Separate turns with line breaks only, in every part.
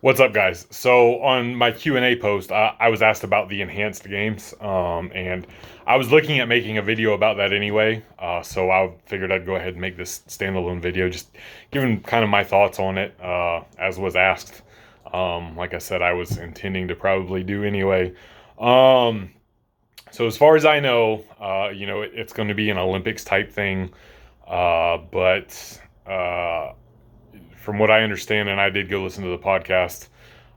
What's up, guys? So on my Q&A post, I was asked about the enhanced games, and I was looking at making a video about that anyway. So I figured I'd go ahead and make this standalone video, just giving kind of my thoughts on it, as was asked. Like I said, I was intending to probably do anyway. Um, so as far as I know, it's going to be an Olympics type thing, but from what I understand, and I did go listen to the podcast,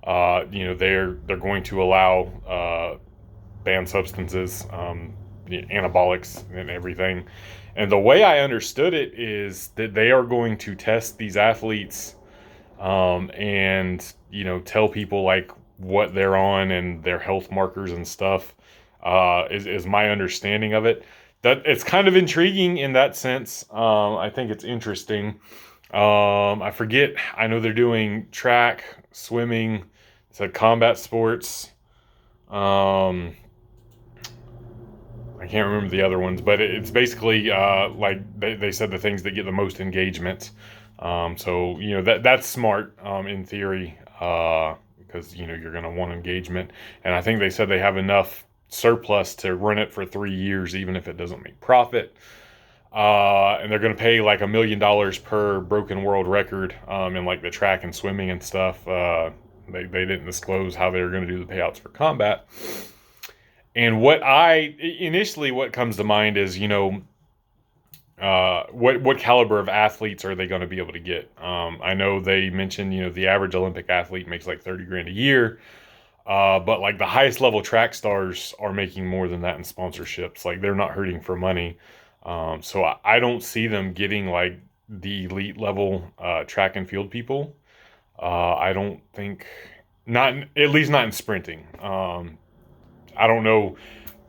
they're going to allow banned substances, anabolics, and everything. And the way I understood it is that they are going to test these athletes, and tell people like what they're on and their health markers and stuff. Is my understanding of it. That it's kind of intriguing in that sense. I think it's interesting. I forget. I know they're doing track, swimming, said combat sports. Um, I can't remember the other ones, but it's basically like they said the things that get the most engagement. So that's smart in theory, because you're going to want engagement, and I think they said they have enough surplus to run it for 3 years, even if it doesn't make profit. And they're going to pay like $1 million per broken world record, in like the track and swimming and stuff. They didn't disclose how they were going to do the payouts for combat. And what comes to mind is, what caliber of athletes are they going to be able to get? I know they mentioned, the average Olympic athlete makes like 30 grand a year. But like the highest level track stars are making more than that in sponsorships. Like they're not hurting for money. So I don't see them getting like the elite level track and field people. I don't think, not at least not in sprinting. I don't know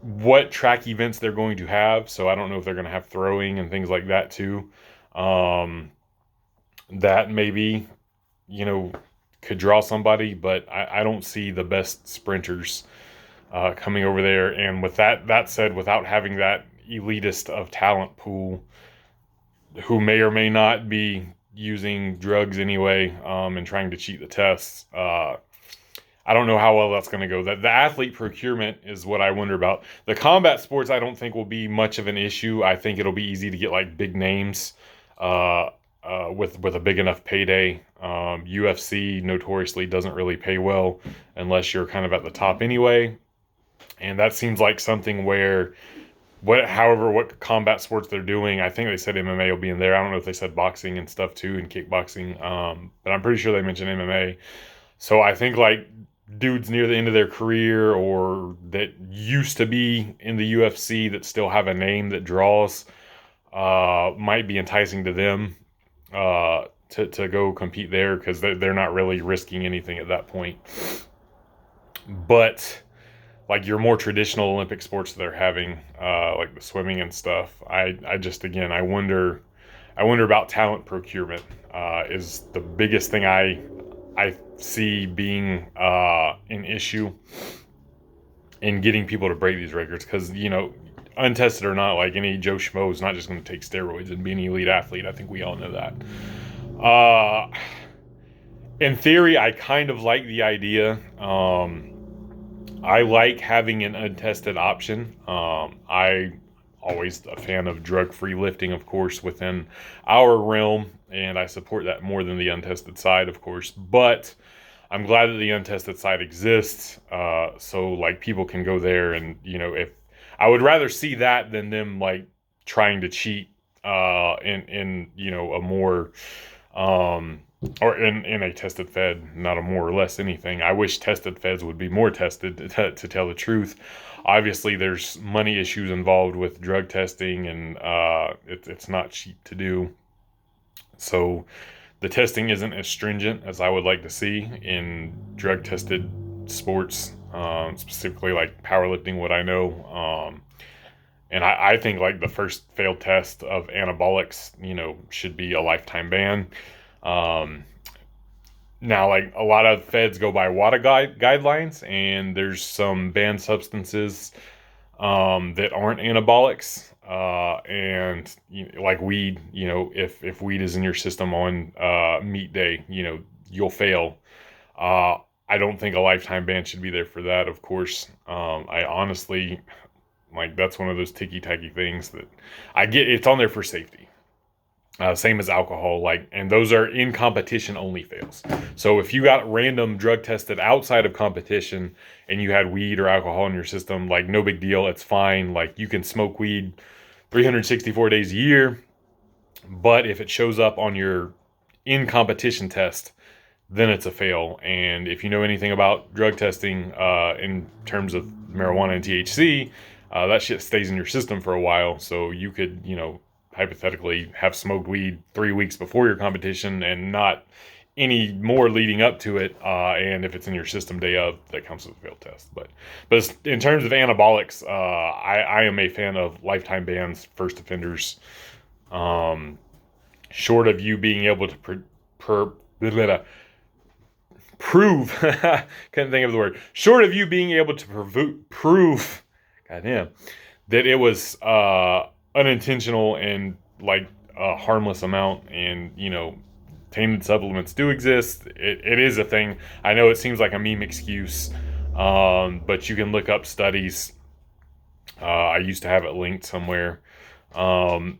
what track events they're going to have, so I don't know if they're going to have throwing and things like that too. That maybe you know could draw somebody, but I don't see the best sprinters coming over there. And with that said, without having that elitist of talent pool, who may or may not be using drugs anyway, and trying to cheat the tests, I don't know how well that's going to go. The athlete procurement is what I wonder about. The combat sports, I don't think will be much of an issue. I think it'll be easy to get like big names, with a big enough payday. UFC notoriously doesn't really pay well unless you're kind of at the top anyway, and that seems like something where what combat sports they're doing. I think they said MMA will be in there. I don't know if they said boxing and stuff too, and kickboxing, but I'm pretty sure they mentioned MMA. So I think like dudes near the end of their career or that used to be in the UFC that still have a name that draws, might be enticing to them, to go compete there, because they're not really risking anything at that point. But like your more traditional Olympic sports that they're having, like the swimming and stuff, I just, again, I wonder about talent procurement. Is the biggest thing I see being an issue in getting people to break these records, because untested or not, like any Joe Schmo is not just going to take steroids and be an elite athlete. I think we all know that. Uh, in theory, I kind of like the idea. I like having an untested option. I always a fan of drug-free lifting, of course, within our realm, and I support that more than the untested side, of course. But I'm glad that the untested side exists, so like people can go there, and if I would rather see that than them like trying to cheat, in a more, or in a tested fed, not a more or less anything. I wish tested feds would be more tested, to tell the truth. Obviously, there's money issues involved with drug testing, and it's not cheap to do. So the testing isn't as stringent as I would like to see in drug tested sports, specifically like powerlifting, what I know. And I think like the first failed test of anabolics, should be a lifetime ban. Um, Now, like a lot of feds go by WADA guidelines, and there's some banned substances, that aren't anabolics, and like weed. If weed is in your system on meat day, you'll fail. I don't think a lifetime ban should be there for that, of course. I honestly, like, that's one of those ticky-tacky things that I get. It's on there for safety. Same as alcohol, like, and those are in competition only fails. So if you got random drug tested outside of competition and you had weed or alcohol in your system, like, no big deal. It's fine. Like, you can smoke weed 364 days a year. But if it shows up on your in competition test, then it's a fail. And if you know anything about drug testing in terms of marijuana and THC, that shit stays in your system for a while. So you could, hypothetically have smoked weed 3 weeks before your competition and not any more leading up to it. And if it's in your system day of, that counts as a failed test. But in terms of anabolics, I am a fan of lifetime bans, first offenders. Short of you being able to prove, couldn't think of the word. Short of you being able to prove, goddamn, that it was unintentional and like a harmless amount, and tainted supplements do exist. It is a thing. I know it seems like a meme excuse, but you can look up studies. I used to have it linked somewhere. And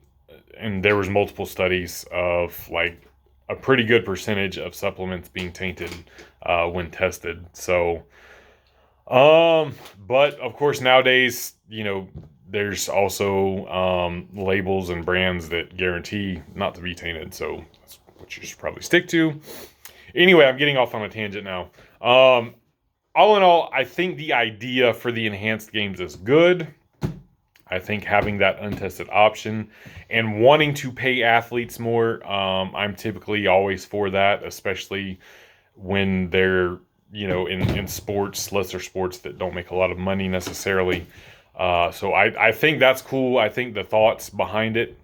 there was multiple studies of like a pretty good percentage of supplements being tainted when tested. So, but of course nowadays, there's also labels and brands that guarantee not to be tainted. So that's what you should probably stick to. Anyway, I'm getting off on a tangent now. All in all, I think the idea for the enhanced games is good. I think having that untested option and wanting to pay athletes more, I'm typically always for that, especially when they're, in sports, lesser sports that don't make a lot of money necessarily. So I think that's cool. I think the thoughts behind it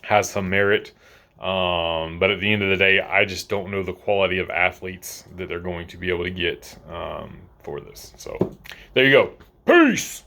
has some merit. But at the end of the day, I just don't know the quality of athletes that they're going to be able to get for this. So there you go. Peace.